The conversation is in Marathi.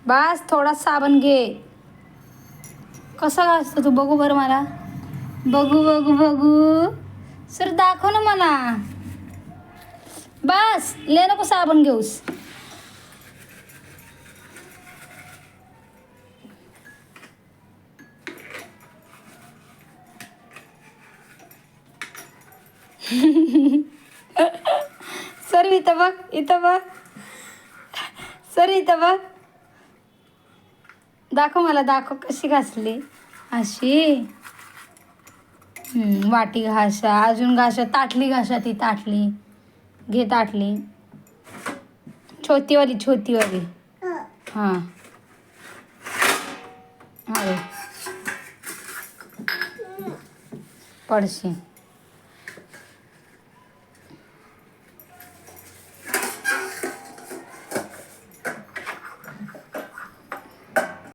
बस थोडा साबण घे. कसा घासतो तू बघू बरं मला. बघू बघू बघू. सर दाखव ना मला. बस ले नको साबण घेऊस. सर इथं बघ, इथं बघ. सर इथं बघ. दाखव मला, दाखव कशी घासली. अशी वाटी घासा, अजून घासा, ताटली घासा. ती ताटली घे, ताटली छोटीवाली, छोटीवाली. हां अरे पडशी.